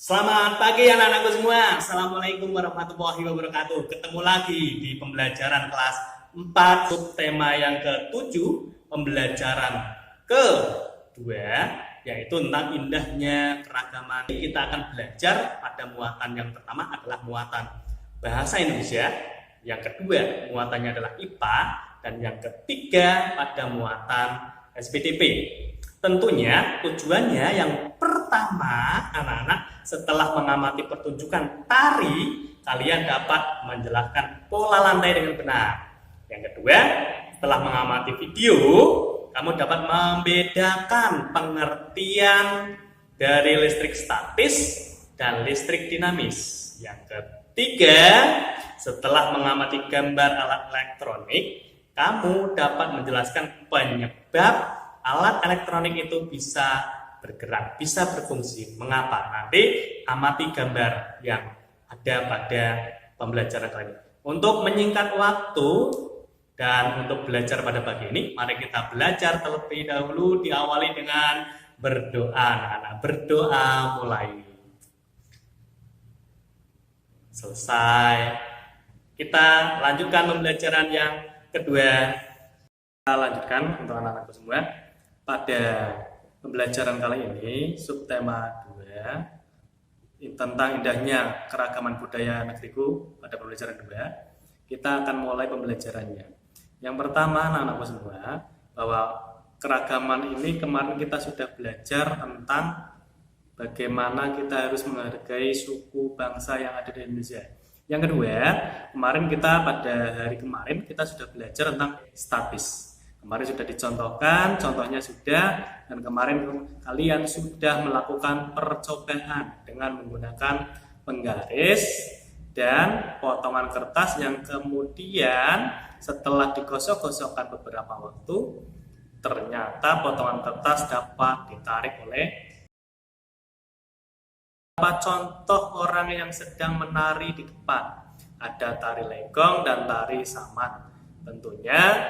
Selamat pagi anak-anakku semua. Assalamualaikum warahmatullahi wabarakatuh. Ketemu lagi di pembelajaran kelas 4 subtema yang ke-7, pembelajaran kedua, yaitu tentang indahnya keragaman. Kita akan belajar pada muatan yang pertama adalah muatan bahasa Indonesia, yang kedua muatannya adalah IPA, dan yang ketiga pada muatan SPTP. Tentunya tujuannya yang pertama, anak-anak setelah mengamati pertunjukan tari, kalian dapat menjelaskan pola lantai dengan benar. Yang kedua, setelah mengamati video, kamu dapat membedakan pengertian dari listrik statis dan listrik dinamis. Yang ketiga, setelah mengamati gambar alat elektronik, kamu dapat menjelaskan penyebab alat elektronik itu bisa bergerak, bisa berfungsi. Mengapa? Nanti amati gambar yang ada pada pembelajaran kali ini. Untuk menyingkat waktu dan untuk belajar pada pagi ini, mari kita belajar terlebih dahulu, diawali dengan berdoa. Anak-anak berdoa mulai. Selesai. Kita lanjutkan pembelajaran yang kedua. Kita lanjutkan untuk anak-anakku semua. Pada pembelajaran kali ini, subtema 2 tentang indahnya keragaman budaya negeriku. Pada pembelajaran 2, kita akan mulai pembelajarannya. Yang pertama, anak-anakku semua, bahwa keragaman ini kemarin kita sudah belajar tentang bagaimana kita harus menghargai suku bangsa yang ada di Indonesia. Yang kedua, pada hari kemarin kita sudah belajar tentang statis. Kemarin sudah dicontohkan, contohnya sudah, dan kemarin kalian sudah melakukan percobaan dengan menggunakan penggaris dan potongan kertas yang kemudian setelah digosok-gosokkan beberapa waktu, ternyata potongan kertas dapat ditarik oleh contoh orang yang sedang menari di depan. Ada tari legong dan tari saman. Tentunya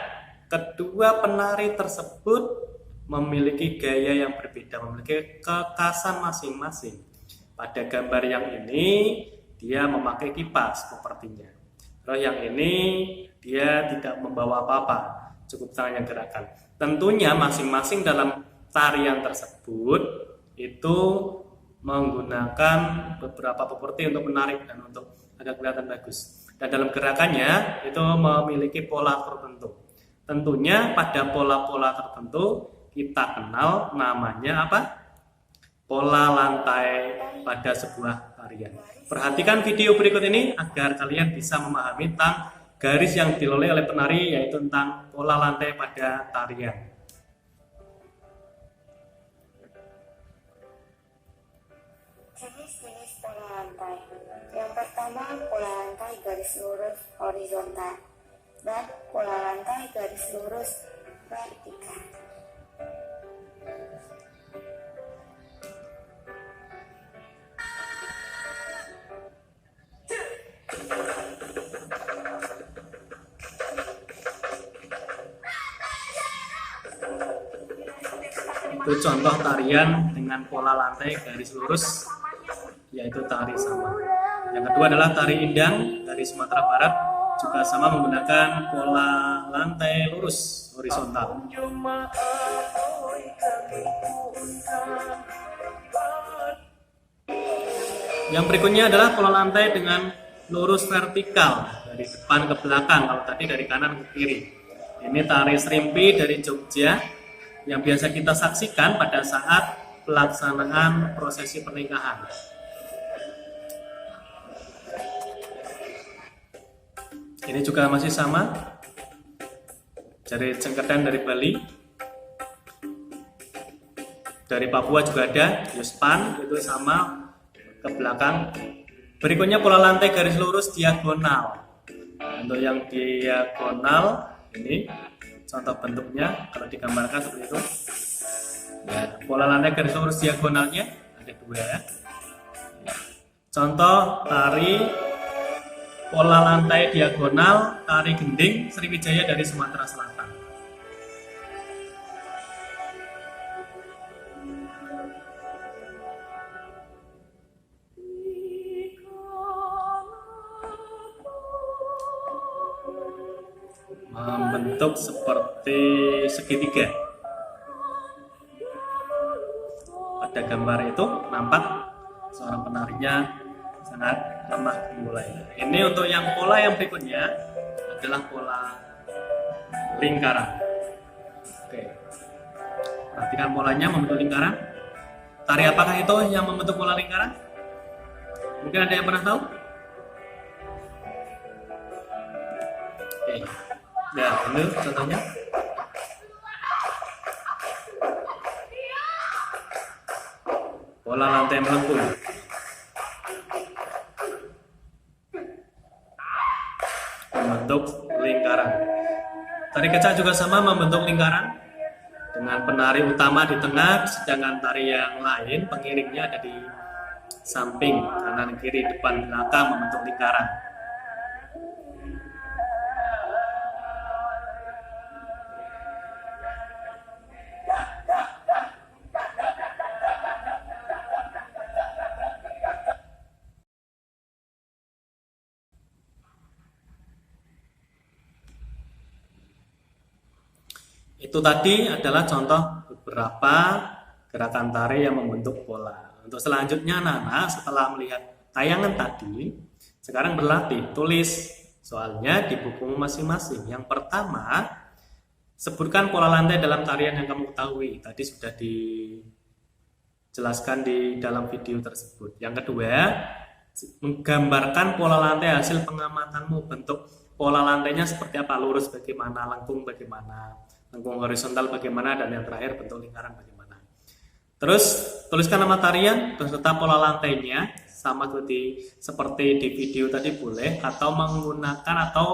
kedua penari tersebut memiliki gaya yang berbeda, memiliki kekhasan masing-masing. Pada gambar yang ini, dia memakai kipas sepertinya. Kalau yang ini, dia tidak membawa apa-apa, cukup tangan yang gerakan. Tentunya masing-masing dalam tarian tersebut itu menggunakan beberapa properti untuk menarik dan untuk agar kelihatan bagus. Dan dalam gerakannya itu memiliki pola tertentu. Tentunya pada pola-pola tertentu kita kenal namanya apa? Pola lantai pada sebuah tarian. Perhatikan video berikut ini agar kalian bisa memahami tentang garis yang diloleh oleh penari, yaitu tentang pola lantai pada tarian. Jenis-jenis pola lantai. Yang pertama, pola lantai garis lurus horizontal dan pola lantai garis lurus vertikal. Itu contoh tarian dengan pola lantai garis lurus, yaitu tari saman. Yang kedua adalah tari indang dari Sumatera Barat, juga sama menggunakan pola lantai lurus horizontal. Yang berikutnya adalah pola lantai dengan lurus vertikal dari depan ke belakang, kalau tadi dari kanan ke kiri. Ini tari serimpi dari Jogja yang biasa kita saksikan pada saat pelaksanaan prosesi pernikahan. Ini juga masih sama, dari Cengkedan dari Bali, dari Papua juga ada, Yuspan itu sama ke belakang. Berikutnya pola lantai garis lurus diagonal. Untuk yang diagonal ini contoh bentuknya kalau digambarkan seperti itu. Ya, pola lantai garis lurus diagonalnya ada dua. Contoh tari pola lantai diagonal tari gending Sriwijaya dari Sumatera Selatan. membentuk seperti segitiga. Pada gambar itu nampak seorang penarinya sangat lemah gemulai. Ini untuk yang pola yang berikutnya adalah pola lingkaran. Oke, perhatikan polanya membentuk lingkaran. Tari apakah itu yang membentuk pola lingkaran? Mungkin ada yang pernah tahu? Oke, nah ini contohnya. Pola lantai melengkung. Membentuk lingkaran. Tari kecak juga sama membentuk lingkaran dengan penari utama di tengah, sedangkan tari yang lain pengiringnya ada di samping, kanan kiri depan belakang membentuk lingkaran. Itu tadi adalah contoh beberapa gerakan tari yang membentuk pola. Untuk selanjutnya anak-anak setelah melihat tayangan tadi, sekarang berlatih tulis soalnya di buku masing-masing. Yang pertama, sebutkan pola lantai dalam tarian yang kamu ketahui. Tadi sudah dijelaskan di dalam video tersebut. Yang kedua, menggambarkan pola lantai hasil pengamatanmu. Bentuk pola lantainya seperti apa, lurus bagaimana, lengkung bagaimana, lengkung horizontal bagaimana, dan yang terakhir bentuk lingkaran bagaimana. Terus tuliskan nama tarian beserta pola lantainya sama seperti di video tadi boleh, atau menggunakan atau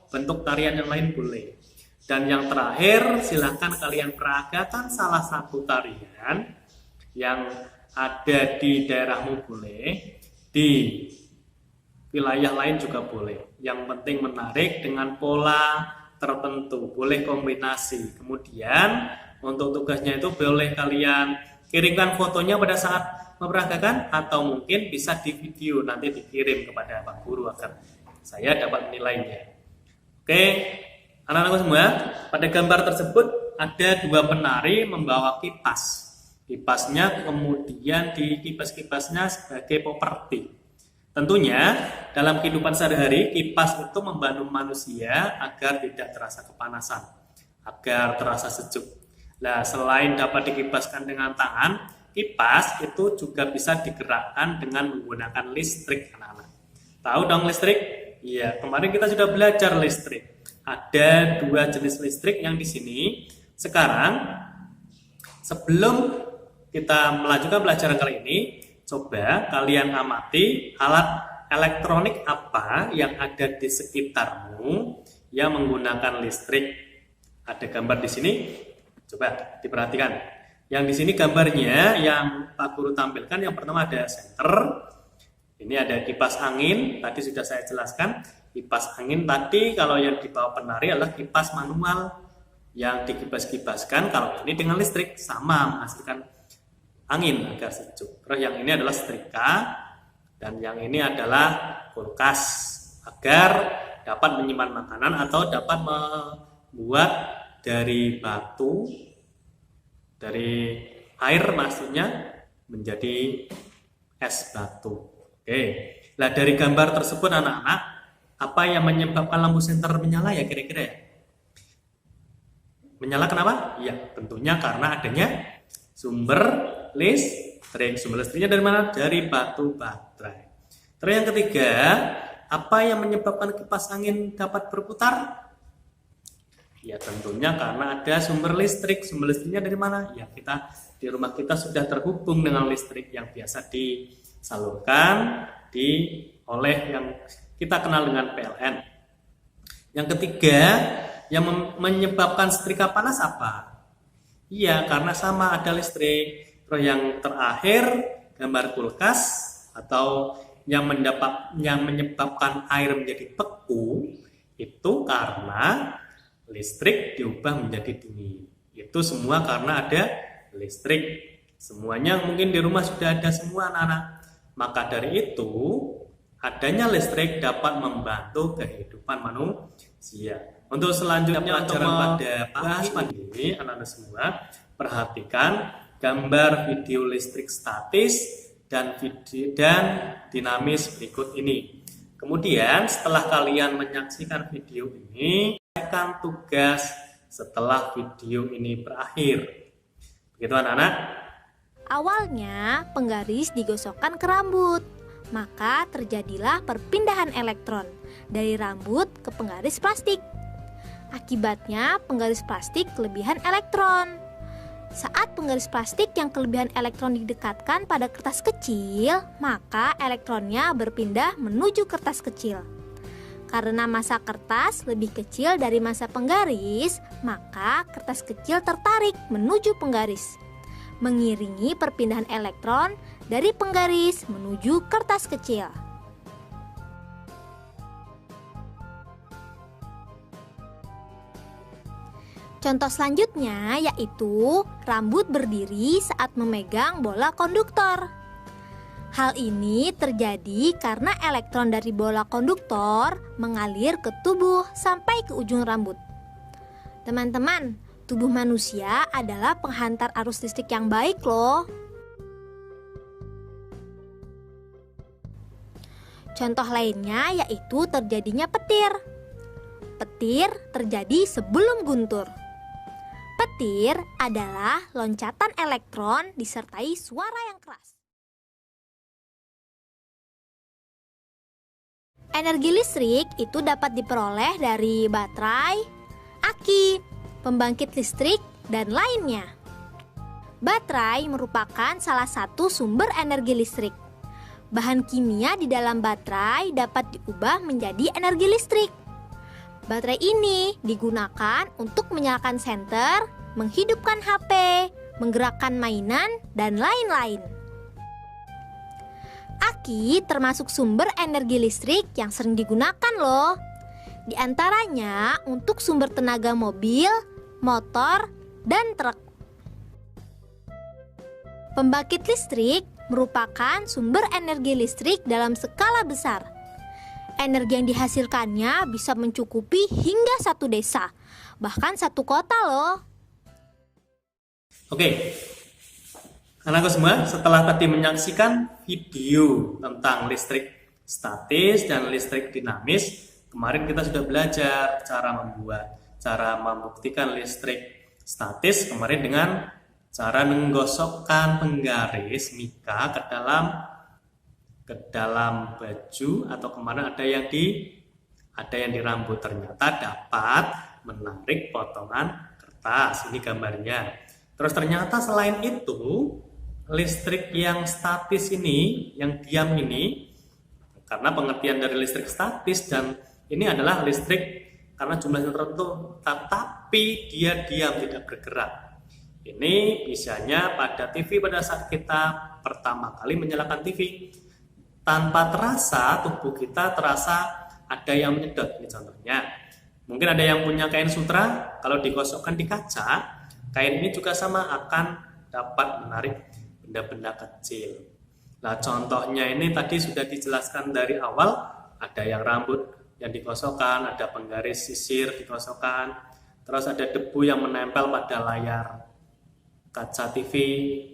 bentuk tarian yang lain boleh. Dan yang terakhir silahkan kalian peragakan salah satu tarian yang ada di daerahmu boleh, di wilayah lain juga boleh. Yang penting menarik dengan pola tertentu, boleh kombinasi. Kemudian untuk tugasnya itu boleh kalian kirimkan fotonya pada saat memperagakan, atau mungkin bisa di video nanti dikirim kepada Pak Guru agar saya dapat menilainya. Oke, anak-anakku semua, pada gambar tersebut ada dua penari membawa kipas. Kipasnya kemudian kipas-kipasnya sebagai properti. Tentunya dalam kehidupan sehari-hari kipas itu membantu manusia agar tidak terasa kepanasan, agar terasa sejuk. Nah, selain dapat dikipaskan dengan tangan, kipas itu juga bisa digerakkan dengan menggunakan listrik, anak-anak. Tahu dong listrik? Iya, kemarin kita sudah belajar listrik. Ada dua jenis listrik yang di sini. Sekarang, sebelum kita melanjutkan pelajaran kali ini, coba kalian amati alat elektronik apa yang ada di sekitarmu yang menggunakan listrik. Ada gambar di sini. Coba diperhatikan. Yang di sini gambarnya yang Pak Guru tampilkan, yang pertama ada senter. Ini ada kipas angin. Tadi sudah saya jelaskan. Kipas angin tadi kalau yang dibawa penari adalah kipas manual yang dikipas-kipaskan. Kalau ini dengan listrik sama menghasilkan angin agar sejuk. Terus yang ini adalah setrika dan yang ini adalah kulkas agar dapat menyimpan makanan atau dapat membuat dari batu, dari air maksudnya menjadi es batu. Oke, nah dari gambar tersebut anak-anak, apa yang menyebabkan lampu senter menyala ya kira-kira ya? Menyala kenapa? Ya tentunya karena adanya sumber listrik. Sumber listriknya dari mana? Dari batu baterai. Terus yang ketiga, apa yang menyebabkan kipas angin dapat berputar? Ya tentunya karena ada sumber listrik. Sumber listriknya dari mana? Ya kita di rumah kita sudah terhubung dengan listrik yang biasa disalurkan oleh yang kita kenal dengan PLN. Yang ketiga, yang menyebabkan setrika panas apa? Iya, karena sama ada listrik. Terus yang terakhir, gambar kulkas atau yang menyebabkan air menjadi beku itu karena listrik diubah menjadi dingin. Itu semua karena ada listrik. Semuanya mungkin di rumah sudah ada semua anak-anak. Maka dari itu, adanya listrik dapat membantu kehidupan manusia. Siap. Untuk selanjutnya pelajaran pada ini, anak-anak semua perhatikan gambar video listrik statis dan dinamis berikut ini. Kemudian setelah kalian menyaksikan video ini, selesaikan tugas setelah video ini berakhir. Begitu anak-anak? Awalnya penggaris digosokkan ke rambut, maka terjadilah perpindahan elektron dari rambut ke penggaris plastik. Akibatnya penggaris plastik kelebihan elektron. Saat penggaris plastik yang kelebihan elektron didekatkan pada kertas kecil, maka elektronnya berpindah menuju kertas kecil. Karena massa kertas lebih kecil dari massa penggaris, maka kertas kecil tertarik menuju penggaris, mengiringi perpindahan elektron dari penggaris menuju kertas kecil. Contoh selanjutnya yaitu rambut berdiri saat memegang bola konduktor. Hal ini terjadi karena elektron dari bola konduktor mengalir ke tubuh sampai ke ujung rambut. Teman-teman, tubuh manusia adalah penghantar arus listrik yang baik loh. Contoh lainnya yaitu terjadinya petir. Petir terjadi sebelum guntur. Petir adalah loncatan elektron disertai suara yang keras. Energi listrik itu dapat diperoleh dari baterai, aki, pembangkit listrik, dan lainnya. Baterai merupakan salah satu sumber energi listrik. Bahan kimia di dalam baterai dapat diubah menjadi energi listrik. Baterai ini digunakan untuk menyalakan senter, menghidupkan HP, menggerakkan mainan, dan lain-lain. Aki termasuk sumber energi listrik yang sering digunakan loh. Di antaranya untuk sumber tenaga mobil, motor, dan truk. Pembangkit listrik merupakan sumber energi listrik dalam skala besar. Energi yang dihasilkannya bisa mencukupi hingga satu desa, bahkan satu kota loh. Oke, anakku semua, setelah tadi menyaksikan video tentang listrik statis dan listrik dinamis, kemarin kita sudah belajar cara membuktikan listrik statis kemarin dengan cara menggosokkan penggaris mika ke dalam baju atau kemarin ada yang di rambut, ternyata dapat menarik potongan kertas. Ini gambarnya. Terus ternyata selain itu listrik yang statis ini, yang diam ini, karena pengertian dari listrik statis dan ini adalah listrik karena jumlahnya tertentu, tetapi dia diam tidak bergerak. Ini misalnya pada TV pada saat kita pertama kali menyalakan TV. Tanpa terasa, tubuh kita terasa ada yang menyedot. Ini contohnya. Mungkin ada yang punya kain sutra, kalau digosokkan di kaca, kain ini juga sama akan dapat menarik benda-benda kecil. Nah, contohnya ini tadi sudah dijelaskan dari awal, ada yang rambut yang digosokkan, ada penggaris sisir digosokkan, terus ada debu yang menempel pada layar kaca TV,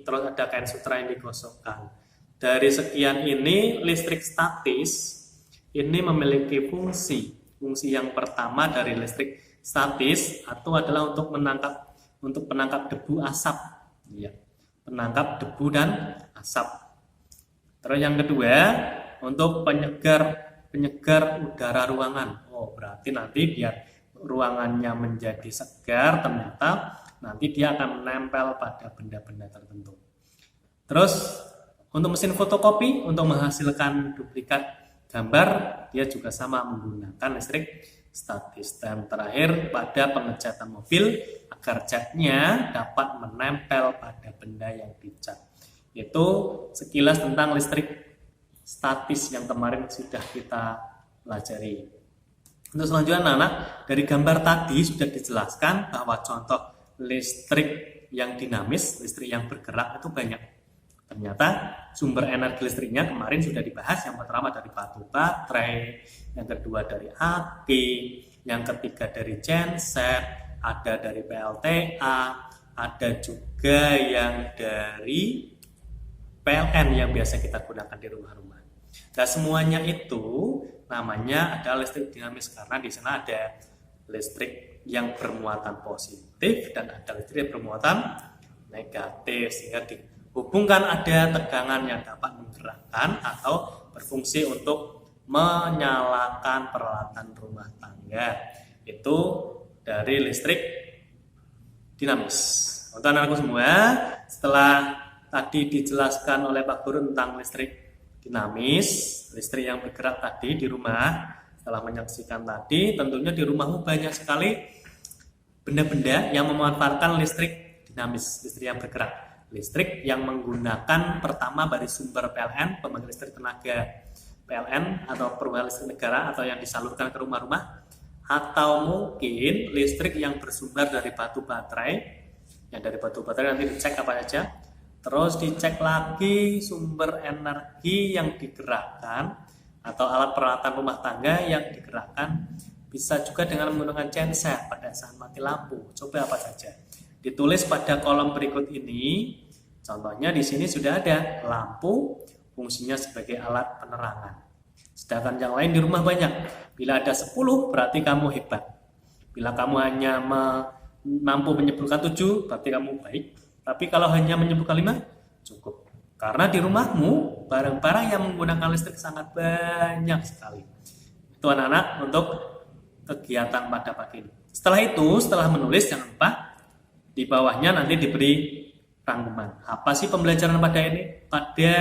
terus ada kain sutra yang digosokkan. Dari sekian ini, listrik statis ini memiliki fungsi. Fungsi yang pertama dari listrik statis itu adalah untuk penangkap debu asap. Ya, penangkap debu dan asap. Terus yang kedua, untuk penyegar udara ruangan. Oh, berarti nanti biar ruangannya menjadi segar, ternyata nanti dia akan menempel pada benda-benda tertentu. Terus untuk mesin fotokopi, untuk menghasilkan duplikat gambar, dia juga sama menggunakan listrik statis. Dan terakhir pada pengecatan mobil, agar catnya dapat menempel pada benda yang dicat. Itu sekilas tentang listrik statis yang kemarin sudah kita pelajari. Untuk selanjutnya anak-anak, dari gambar tadi sudah dijelaskan bahwa contoh listrik yang dinamis, listrik yang bergerak itu banyak. Ternyata sumber energi listriknya kemarin sudah dibahas. Yang pertama dari batu baterai, yang kedua dari aki, yang ketiga dari genset, ada dari PLTA, ada juga yang dari PLN yang biasa kita gunakan di rumah-rumah. Nah, semuanya itu namanya adalah listrik dinamis karena di sana ada listrik yang bermuatan positif dan ada listrik yang bermuatan negatif, sehingga dihubungkan ada tegangan yang dapat menggerakkan atau berfungsi untuk menyalakan peralatan rumah tangga. Itu dari listrik dinamis. Untuk anak-anakku semua, setelah tadi dijelaskan oleh Pak Guru tentang listrik dinamis, listrik yang bergerak tadi di rumah, setelah menyaksikan tadi, tentunya di rumahmu banyak sekali benda-benda yang memanfaatkan listrik dinamis, listrik yang bergerak, listrik yang menggunakan pertama dari sumber PLN, pembangkit listrik tenaga PLN atau perubahan listrik negara atau yang disalurkan ke rumah-rumah, atau mungkin listrik yang bersumber dari batu baterai. Yang dari batu baterai nanti dicek apa saja, terus dicek lagi sumber energi yang digerakkan atau alat peralatan rumah tangga yang digerakkan, bisa juga dengan menggunakan genset pada saat mati lampu. Coba apa saja? Ditulis pada kolom berikut ini. Contohnya di sini sudah ada lampu, fungsinya sebagai alat penerangan. Sedangkan yang lain di rumah banyak. Bila ada 10 berarti kamu hebat. Bila kamu hanya mampu menyebutkan 7 berarti kamu baik. Tapi kalau hanya menyebutkan 5 cukup. Karena di rumahmu barang-barang yang menggunakan listrik sangat banyak sekali. Itu anak-anak untuk kegiatan pada pagi ini. Setelah itu, setelah menulis jangan lupa di bawahnya nanti diberi rangkuman. Apa sih pembelajaran pada ini? Pada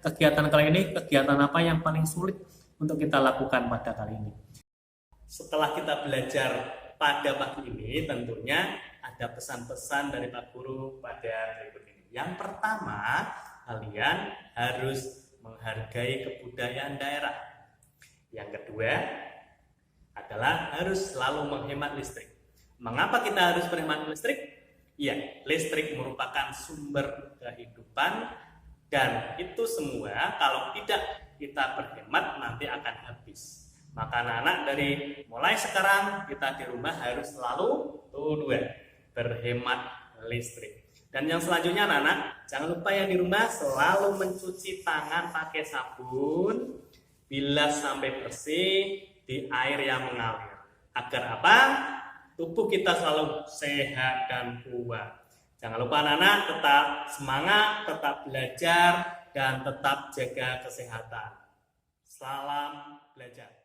kegiatan kali ini, kegiatan apa yang paling sulit untuk kita lakukan pada kali ini? Setelah kita belajar pada pagi ini, tentunya ada pesan-pesan dari Pak Guru pada berikut ini. Yang pertama, kalian harus menghargai kebudayaan daerah. Yang kedua adalah harus selalu menghemat listrik. Mengapa kita harus berhemat listrik? Ya, listrik merupakan sumber kehidupan dan itu semua kalau tidak kita berhemat nanti akan habis. Maka anak-anak dari mulai sekarang kita di rumah harus selalu berhemat listrik. Dan yang selanjutnya anak-anak, jangan lupa yang di rumah selalu mencuci tangan pakai sabun, bilas sampai bersih di air yang mengalir. Agar apa? Tubuh kita selalu sehat dan kuat. Jangan lupa anak-anak tetap semangat, tetap belajar, dan tetap jaga kesehatan. Salam belajar.